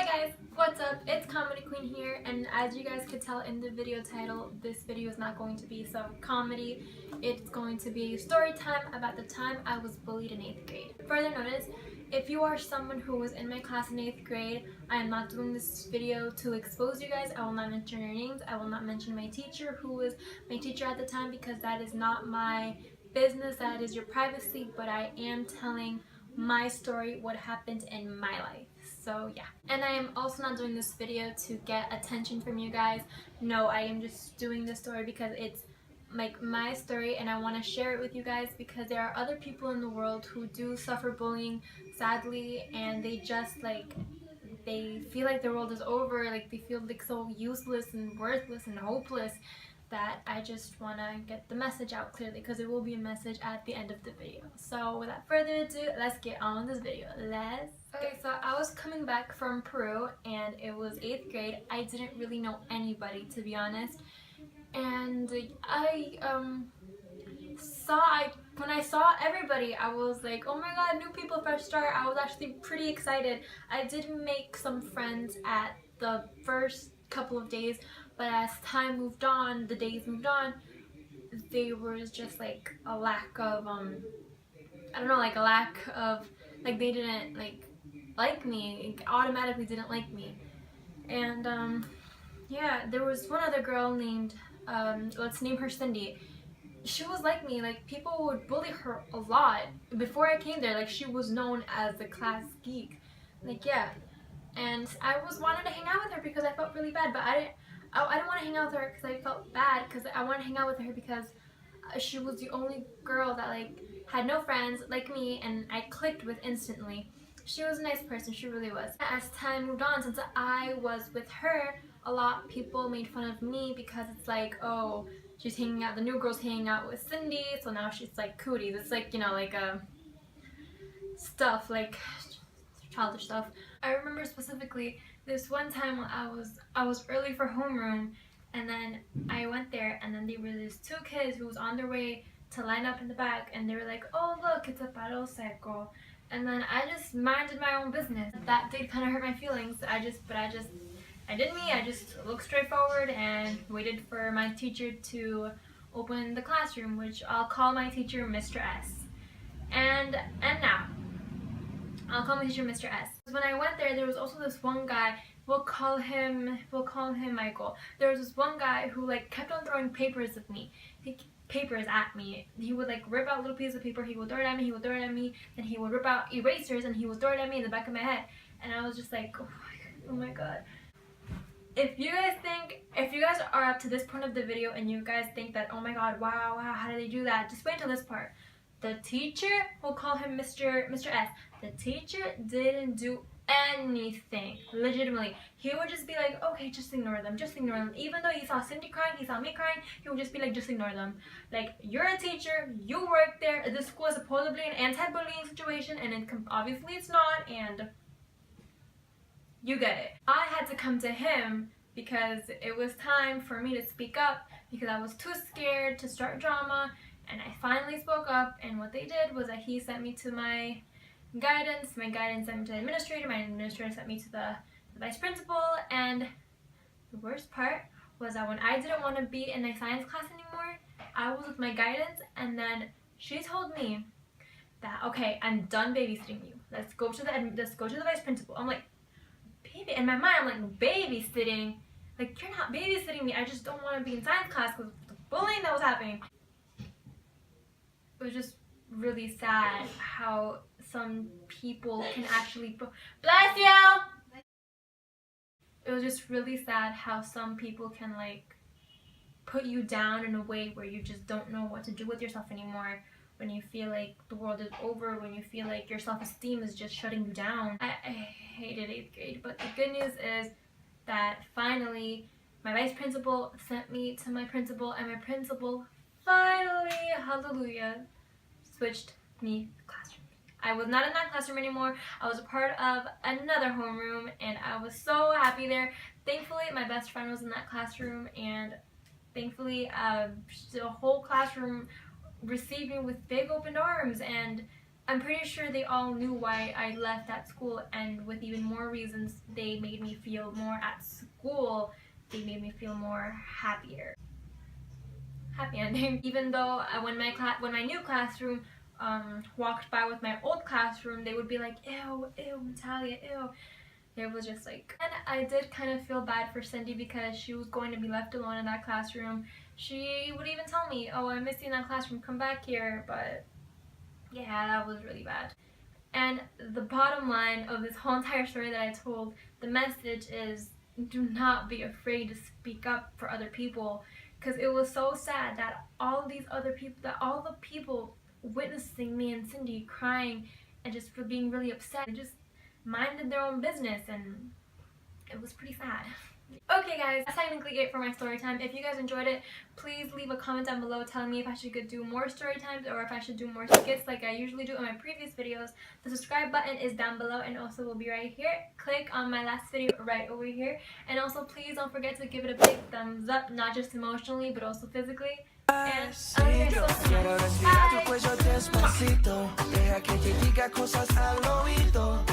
Hi guys, what's up? It's Comedy Queen here, and as you guys could tell in the video title, this video is not going to be some comedy. It's going to be story time about the time I was bullied in 8th grade. Further notice, if you are someone who was in my class in 8th grade, I am not doing this video to expose you guys. I will not mention your names. I will not mention my teacher, who was my teacher at the time, because that is not my business. That is your privacy, but I am telling my story, what happened in my life. So yeah, and I am also not doing this video to get attention from you guys. No, I am just doing this story because it's like my story and I want to share it with you guys, because there are other people in the world who do suffer bullying, sadly, and they just they feel like the world is over, like they feel like so useless and worthless and hopeless, that I just want to get the message out clearly, because there will be a message at the end of the video. So without further ado, let's get on with this video. Okay, so I was coming back from Peru and it was 8th grade. I didn't really know anybody, to be honest, and when I saw everybody, I was like, oh my god, new people, fresh start. I was actually pretty excited. I did make some friends at the first couple of days, but as time moved on, the days moved on, there was just like a lack of I don't know, like a lack of, like, they didn't like me, automatically didn't like me. And yeah, there was one other girl named let's name her Cindy. She was like me, like people would bully her a lot. Before I came there, like she was known as the class geek, like, yeah. And I wanted to hang out with her because I felt really bad, but I didn't want to hang out with her because I felt bad, because I wanted to hang out with her because she was the only girl that had no friends like me, and I clicked with instantly. She was a nice person, she really was. As time moved on, since I was with her a lot, people made fun of me because it's like, oh, she's hanging out, the new girl's hanging out with Cindy, so now she's like cooties. It's like, you know, like stuff, like childish stuff. I remember specifically this one time when I was early for homeroom, and then I went there, and then there were these two kids who was on their way to line up in the back, and they were like, oh look, it's a paro seco. And then I just minded my own business. That did kind of hurt my feelings. I did me. I just looked straight forward and waited for my teacher to open the classroom, which I'll call my teacher Mr. S. And now I'll call my teacher Mr. S. When I went there was also this one guy. We'll call him Michael. There was this one guy who kept on throwing papers at me. He would rip out little pieces of paper, he would throw it at me, then he would rip out erasers and he would throw it at me in the back of my head. And I was just like, oh my god. If you guys are up to this point of the video and you guys think that, oh my god, wow, how did they do that, just wait till this part. The teacher, we'll call him Mr. S. The teacher didn't do anything, legitimately. He would just be like, okay, just ignore them. Even though he saw Cindy crying, he saw me crying, he would just be like, just ignore them. Like, you're a teacher, you work there, this school is supposedly an anti-bullying situation, and obviously it's not, and you get it. I had to come to him because it was time for me to speak up, because I was too scared to start drama, and I finally spoke up. And what they did was that he sent me to my guidance sent me to the administrator, my administrator sent me to the vice principal. And the worst part was that when I didn't want to be in my science class anymore, I was with my guidance, and then she told me that, okay, I'm done babysitting you, let's go to the vice principal. I'm like, baby, in my mind I'm like, babysitting? Like, you're not babysitting me, I just don't want to be in science class because of the bullying that was happening. It was just really sad how some people can actually bless you. It was just really sad how some people can put you down in a way where you just don't know what to do with yourself anymore, when you feel like the world is over, when you feel like your self-esteem is just shutting you down. I hated 8th grade, but the good news is that finally my vice principal sent me to my principal, and my principal finally, hallelujah, switched me classroom. I was not in that classroom anymore. I was a part of another homeroom, and I was so happy there. Thankfully, my best friend was in that classroom, and thankfully the whole classroom received me with big open arms, and I'm pretty sure they all knew why I left that school, and with even more reasons, they made me feel more at school. They made me feel more happier. Happy ending. Even though when my new classroom walked by with my old classroom, they would be like, ew, ew, Natalia, ew. It was just like, and I did kind of feel bad for Cindy because she was going to be left alone in that classroom. She would even tell me, oh, I miss you in that classroom, come back here, but yeah, that was really bad. And the bottom line of this whole entire story that I told, the message is, do not be afraid to speak up for other people, because it was so sad that all these other people, that all the people witnessing me and Cindy crying and just for being really upset, they just minded their own business, and it was pretty sad. Okay guys, that's technically it for my story time. If you guys enjoyed it, please leave a comment down below telling me if I should do more story times or if I should do more skits like I usually do in my previous videos. The subscribe button is down below and also will be right here. Click on my last video right over here. And also please don't forget to give it a big thumbs up, not just emotionally but also physically. And I love you so much. Bye!